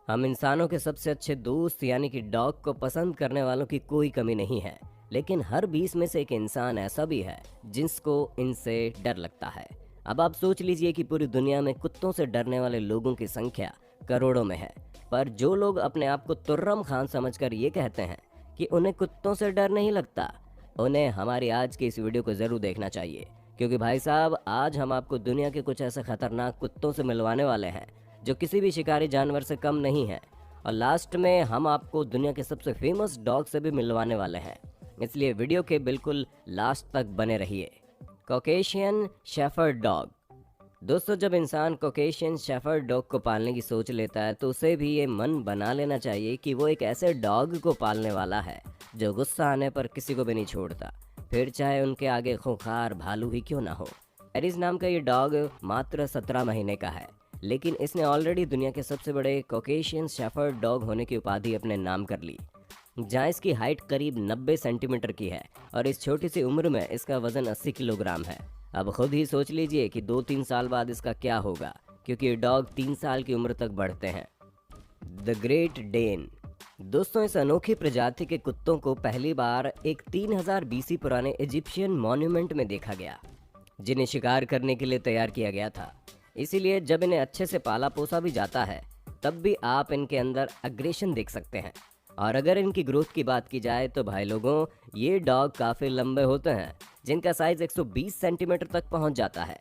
हम इंसानों के सबसे अच्छे दोस्त यानी कि डॉग को पसंद करने वालों की कोई कमी नहीं है, लेकिन हर 20 में से एक इंसान ऐसा भी है जिसको इनसे डर लगता है। अब आप सोच लीजिए कि पूरी दुनिया में कुत्तों से डरने वाले लोगों की संख्या करोड़ों में है, पर जो लोग अपने आप को तुर्रम खान समझकर ये कहते हैं कि उन्हें कुत्तों से डर नहीं लगता, उन्हें हमारी आज की इस वीडियो को ज़रूर देखना चाहिए, क्योंकि भाई साहब आज हम आपको दुनिया के कुछ ऐसे खतरनाक कुत्तों से मिलवाने वाले हैं जो किसी भी शिकारी जानवर से कम नहीं है, और लास्ट में हम आपको दुनिया के सबसे फेमस डॉग से भी मिलवाने वाले हैं, इसलिए वीडियो के बिल्कुल लास्ट तक बने रहिए। Caucasian shepherd dog. दोस्तों, जब इंसान कॉकेशियन शेफर्ड डॉग को पालने की सोच लेता है तो उसे भी ये मन बना लेना चाहिए कि वो एक ऐसे डॉग को पालने वाला है जो गुस्सा आने पर किसी को भी नहीं छोड़ता, फिर चाहे उनके आगे खूंखार भालू ही क्यों ना हो। एरिस नाम का ये डॉग मात्र 17 महीने का है, लेकिन इसने ऑलरेडी दुनिया के सबसे बड़े कॉकेशियन शेफर्ड डॉग होने की उपाधि अपने नाम कर ली, जहाँ इसकी हाइट करीब 90 सेंटीमीटर की है और इस छोटी सी उम्र में इसका वजन 80 किलोग्राम है। अब खुद ही सोच लीजिए कि 2-3 साल बाद इसका क्या होगा, क्योंकि ये डॉग 3 साल की उम्र तक बढ़ते हैं। The Great Dane. दोस्तों, इस अनोखी प्रजाति के कुत्तों को पहली बार एक 3000 BC पुराने इजिप्शियन मॉन्यूमेंट में देखा गया, जिन्हें शिकार करने के लिए तैयार किया गया था। इसीलिए जब इन्हें अच्छे से पाला पोसा भी जाता है तब भी आप इनके अंदर अग्रेशन देख सकते हैं। और अगर इनकी ग्रोथ की बात की जाए तो भाई लोगों, ये डॉग काफ़ी लंबे होते हैं, जिनका साइज 120 सेंटीमीटर तक पहुंच जाता है।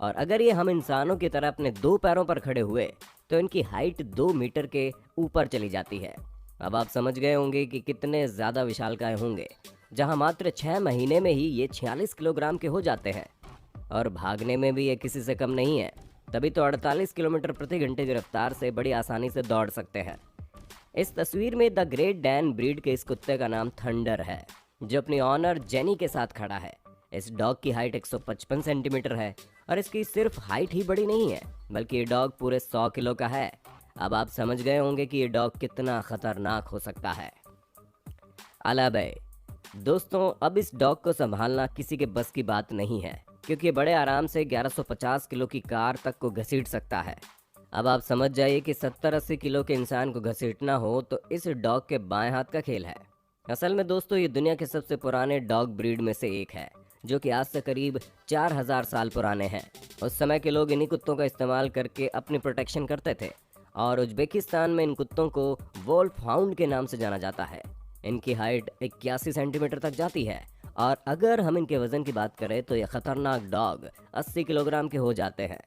और अगर ये हम इंसानों की तरह अपने 2 पैरों पर खड़े हुए तो इनकी हाइट 2 मीटर के ऊपर चली जाती है। अब आप समझ गए होंगे कि कितने ज़्यादा विशालकाय होंगे, जहां मात्र 6 महीने में ही ये 46 किलोग्राम के हो जाते हैं। और भागने में भी ये किसी से कम नहीं है, तभी तो 48 किलोमीटर प्रति घंटे की रफ्तार से बड़ी आसानी से दौड़ सकते हैं। इस तस्वीर में द ग्रेट डैन ब्रीड के इस कुत्ते का नाम थंडर है, जो अपनी ऑनर जेनी के साथ खड़ा है। इस डॉग की हाइट 155 सेंटीमीटर है और इसकी सिर्फ हाइट ही बड़ी नहीं है, बल्कि ये डॉग पूरे 100 किलो का है। अब आप समझ गए होंगे कि ये डॉग कितना खतरनाक हो सकता है। अलाबे। दोस्तों, अब इस डॉग को संभालना किसी के बस की बात नहीं है, क्योंकि बड़े आराम से 1150 किलो की कार तक को घसीट सकता है। अब आप समझ जाइए कि 70-80 किलो के इंसान को घसीटना हो तो इस डॉग के बाएं हाथ का खेल है। असल में दोस्तों, ये दुनिया के सबसे पुराने डॉग ब्रीड में से एक है, जो कि आज से करीब 4000 साल पुराने हैं। उस समय के लोग इन्हीं कुत्तों का इस्तेमाल करके अपनी प्रोटेक्शन करते थे, और उज्बेकिस्तान में इन कुत्तों को वोल्फ हाउंड के नाम से जाना जाता है। इनकी हाइट 81 सेंटीमीटर तक जाती है, और अगर हम इनके वजन की बात करें तो ये खतरनाक डॉग 80 किलोग्राम के हो जाते हैं।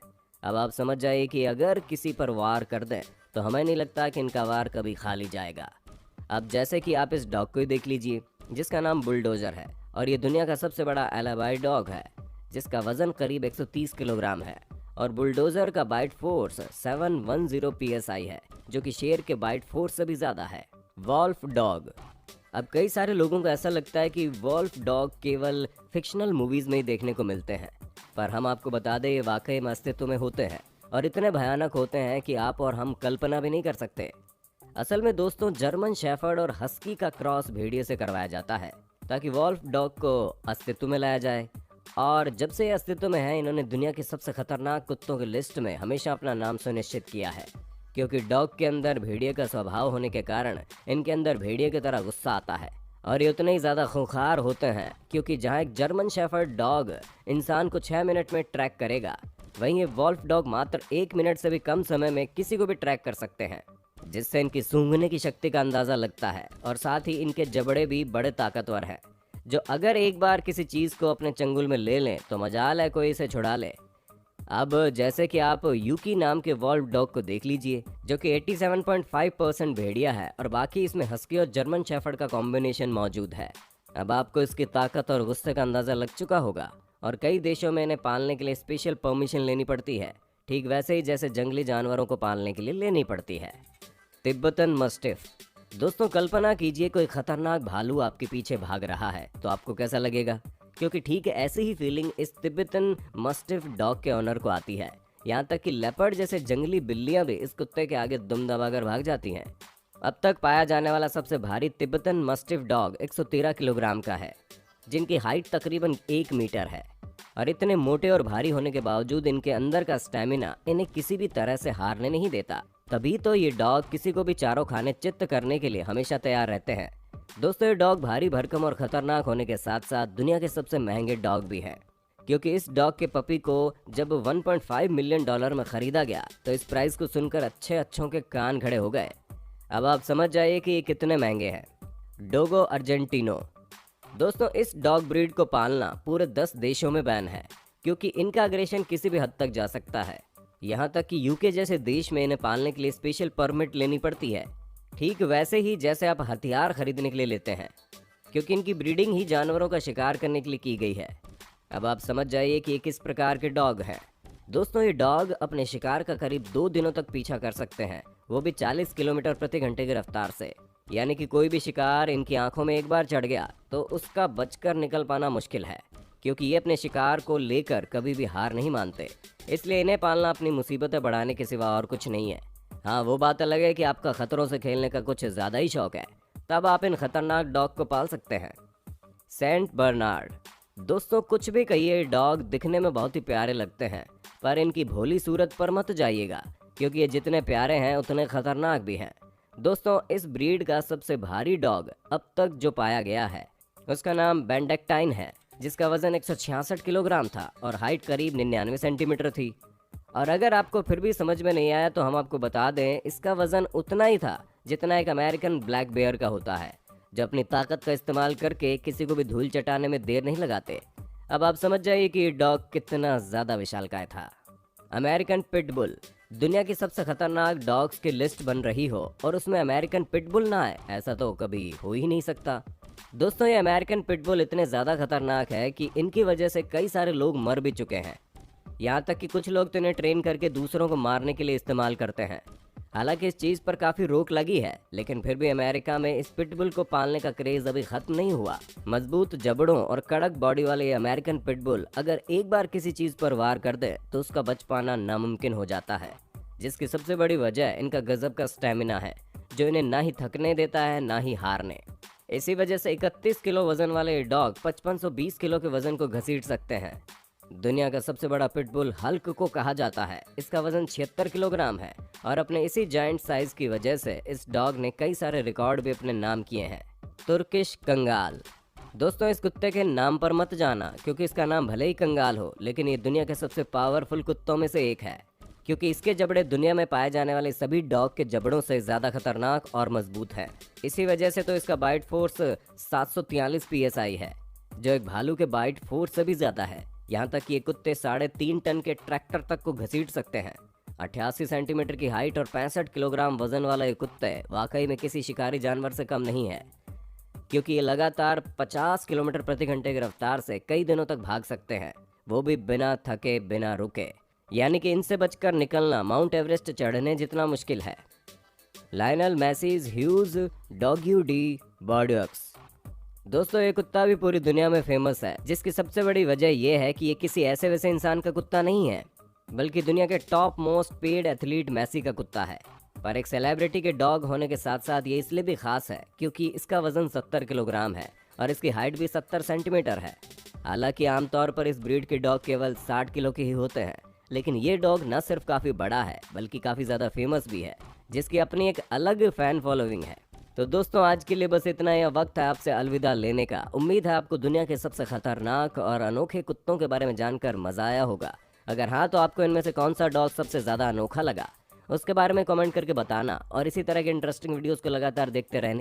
अब आप समझ जाइए कि अगर किसी पर वार कर दें तो हमें नहीं लगता कि इनका वार कभी खाली जाएगा। अब जैसे कि आप इस डॉग को ही देख लीजिए, जिसका नाम बुलडोजर है, और ये दुनिया का सबसे बड़ा एलाबाई डॉग है, जिसका वजन करीब 130 किलोग्राम है। और बुलडोजर का बाइट फोर्स 710 PSI है, जो कि शेर के बाइट फोर्स से भी ज़्यादा है। Wolf dog. अब कई सारे लोगों को ऐसा लगता है कि वॉल्फ डॉग केवल फिक्शनल मूवीज़ में ही देखने को मिलते हैं, पर हम आपको बता दें ये वाकई में अस्तित्व में होते हैं, और इतने भयानक होते हैं कि आप और हम कल्पना भी नहीं कर सकते। असल में दोस्तों, जर्मन शेफर्ड और हस्की का क्रॉस भेड़िए से करवाया जाता है, ताकि वॉल्फ डॉग को अस्तित्व में लाया जाए। और जब से ये अस्तित्व में है, इन्होंने दुनिया के सबसे खतरनाक कुत्तों की लिस्ट में हमेशा अपना नाम सुनिश्चित किया है, क्योंकि डॉग के अंदर भेड़िए का स्वभाव होने के कारण इनके अंदर भेड़िए की तरह गुस्सा आता है, और ये उतने ही ज़्यादा खूंखार होते हैं, क्योंकि जहाँ एक जर्मन शेफर्ड डॉग इंसान को 6 मिनट में ट्रैक करेगा, वहीं ये वॉल्फ डॉग मात्र 1 मिनट से भी कम समय में किसी को भी ट्रैक कर सकते हैं, जिससे इनकी सूंघने की शक्ति का अंदाज़ा लगता है। और साथ ही इनके जबड़े भी बड़े ताकतवर हैं, जो अगर एक बार किसी चीज़ को अपने चंगुल में ले लें तो मजाल है कोई इसे छुड़ा ले। अब जैसे कि आप यूकी नाम के वॉल्फ डॉग को देख लीजिए, जो कि 87.5% भेड़िया है, और बाकी इसमें हस्की और जर्मन शेफर्ड का कॉम्बिनेशन मौजूद है। अब आपको इसकी ताकत और गुस्से का अंदाज़ा लग चुका होगा, और कई देशों में इन्हें पालने के लिए स्पेशल परमिशन लेनी पड़ती है, ठीक वैसे ही जैसे जंगली जानवरों को पालने के लिए लेनी पड़ती है। Tibetan mastiff. दोस्तों, कल्पना कीजिए कोई खतरनाक भालू आपके पीछे भाग रहा है, तो आपको कैसा लगेगा? क्योंकि ठीक ऐसी ही फीलिंग इस तिब्बतन मस्टिफ डॉग के ऑनर को आती है। यहाँ तक कि लेपर्ड जैसे जंगली बिल्लियाँ भी इस कुत्ते के आगे दुम दबाकर भाग जाती हैं। अब तक पाया जाने वाला सबसे भारी तिब्बतन मस्टिफ डॉग 113 किलोग्राम का है, जिनकी हाइट तकरीबन 1 मीटर है। और इतने मोटे और भारी होने के बावजूद इनके अंदर का स्टेमिना इन्हें किसी भी तरह से हारने नहीं देता। तभी तो ये डॉग किसी को भी चारों खाने चित्त करने के लिए हमेशा तैयार रहते हैं। दोस्तों, ये डॉग भारी भरकम और खतरनाक होने के साथ साथ दुनिया के सबसे महंगे डॉग भी हैं, क्योंकि इस डॉग के पपी को जब $1.5 मिलियन में खरीदा गया तो इस प्राइस को सुनकर अच्छों के कान खड़े हो गए। अब आप समझ जाइए कि ये कितने महंगे हैं। डोगो अर्जेंटिनो। दोस्तों, इस डॉग ब्रीड को पालना पूरे 10 देशों में बैन है, क्योंकि इनका अग्रेशन किसी भी हद तक जा सकता है। यहाँ तक कि यूके जैसे देश में इन्हें पालने के लिए स्पेशल परमिट लेनी पड़ती है, ठीक वैसे ही जैसे आप हथियार खरीदने के लिए लेते हैं, क्योंकि इनकी ब्रीडिंग ही जानवरों का शिकार करने के लिए की गई है। अब आप समझ जाइए कि ये किस प्रकार के डॉग हैं। दोस्तों, ये डॉग अपने शिकार का करीब 2 दिनों तक पीछा कर सकते हैं, वो भी 40 किलोमीटर प्रति घंटे की रफ्तार से। यानी कि कोई भी शिकार इनकी आंखों में एक बार चढ़ गया तो उसका बचकर निकल पाना मुश्किल है, क्योंकि ये अपने शिकार को लेकर कभी भी हार नहीं मानते। इसलिए इन्हें पालना अपनी मुसीबतें बढ़ाने के सिवा और कुछ नहीं है। हाँ, वो बात अलग है कि आपका खतरों से खेलने का कुछ ज़्यादा ही शौक है, तब आप इन खतरनाक डॉग को पाल सकते हैं। Saint Bernard. दोस्तों, कुछ भी कहिए, डॉग दिखने में बहुत ही प्यारे लगते हैं, पर इनकी भोली सूरत पर मत जाइएगा, क्योंकि ये जितने प्यारे हैं उतने खतरनाक भी हैं। दोस्तों, इस ब्रीड का सबसे भारी डॉग अब तक जो पाया गया है उसका नाम बेंडेक्टाइन है, जिसका वजन 166 किलोग्राम था और हाइट करीब 99 सेंटीमीटर थी। और अगर आपको फिर भी समझ में नहीं आया तो हम आपको बता दें, इसका वजन उतना ही था जितना एक अमेरिकन ब्लैक बेयर का होता है, जो अपनी ताकत का इस्तेमाल करके किसी को भी धूल चटाने में देर नहीं लगाते। अब आप समझ जाइए कि ये डॉग कितना ज़्यादा विशालकाय था। American pitbull. दुनिया की सबसे खतरनाक डॉग्स की लिस्ट बन रही हो और उसमें अमेरिकन पिटबुल ना आए, ऐसा तो कभी हो ही नहीं सकता। दोस्तों, ये अमेरिकन पिटबुल इतने ज़्यादा खतरनाक है कि इनकी वजह से कई सारे लोग मर भी चुके हैं। यहाँ तक कि कुछ लोग तो इन्हें ट्रेन करके दूसरों को मारने के लिए इस्तेमाल करते हैं। हालांकि इस चीज़ पर काफ़ी रोक लगी है, लेकिन फिर भी अमेरिका में इस पिटबुल को पालने का क्रेज़ अभी ख़त्म नहीं हुआ। मजबूत जबड़ों और कड़क बॉडी वाले ये अमेरिकन पिटबुल अगर एक बार किसी चीज़ पर वार कर दे तो उसका बच पाना नामुमकिन हो जाता है, जिसकी सबसे बड़ी वजह इनका गजब का स्टेमिना है, जो इन्हें ना ही थकने देता है ना ही हारने। इसी वजह से 31 किलो वजन वाले ये डॉग 5520 किलो के वजन को घसीट सकते हैं। दुनिया का सबसे बड़ा पिटबुल हल्क को कहा जाता है। इसका वजन 76 किलोग्राम है और अपने इसी जायंट साइज की वजह से इस डॉग ने कई सारे रिकॉर्ड भी अपने नाम किए हैं। तुर्किश कंगाल। दोस्तों, इस कुत्ते के नाम पर मत जाना, क्योंकि इसका नाम भले ही कंगाल हो, लेकिन ये दुनिया के सबसे पावरफुल कुत्तों में से एक है, क्योंकि इसके जबड़े दुनिया में पाए जाने वाले सभी डॉग के जबड़ों से ज़्यादा खतरनाक और मजबूत है। इसी वजह से तो इसका बाइट फोर्स 743 PSI है, जो एक भालू के बाइट फोर्स से भी ज़्यादा है। यहाँ तक कि ये कुत्ते 3.5 टन के ट्रैक्टर तक को घसीट सकते हैं। 88 सेंटीमीटर की हाइट और 65 किलोग्राम वजन वाला ये कुत्ते वाकई में किसी शिकारी जानवर से कम नहीं है, क्योंकि ये लगातार 50 किलोमीटर प्रति घंटे की रफ्तार से कई दिनों तक भाग सकते हैं, वो भी बिना थके बिना रुके। यानी कि इनसे बचकर निकलना माउंट एवरेस्ट चढ़ने जितना मुश्किल है। Lionel Messi's huge dogue de Bordeaux. दोस्तों, ये कुत्ता भी पूरी दुनिया में फेमस है, जिसकी सबसे बड़ी वजह यह है कि ये किसी ऐसे वैसे इंसान का कुत्ता नहीं है, बल्कि दुनिया के top most paid athlete Messi का कुत्ता है। पर एक सेलिब्रिटी के डॉग होने के साथ साथ ये इसलिए भी खास है क्योंकि इसका वजन 70 किलोग्राम है और इसकी हाइट भी 70 सेंटीमीटर है। हालांकि आमतौर पर इस ब्रीड के डॉग केवल 60 किलो के ही होते हैं, लेकिन ये डॉग न सिर्फ काफ़ी बड़ा है बल्कि काफ़ी ज़्यादा फेमस भी है, जिसकी अपनी एक अलग फ़ैन फॉलोइंग है। तो दोस्तों, आज के लिए बस इतना ही। वक्त है आपसे अलविदा लेने का। उम्मीद है आपको दुनिया के सबसे खतरनाक और अनोखे कुत्तों के बारे में जानकर मज़ा आया होगा। अगर हाँ, तो आपको इनमें से कौन सा डॉग सबसे ज़्यादा अनोखा लगा, उसके बारे में कमेंट करके बताना, और इसी तरह के इंटरेस्टिंग वीडियोज़ को लगातार देखते रहने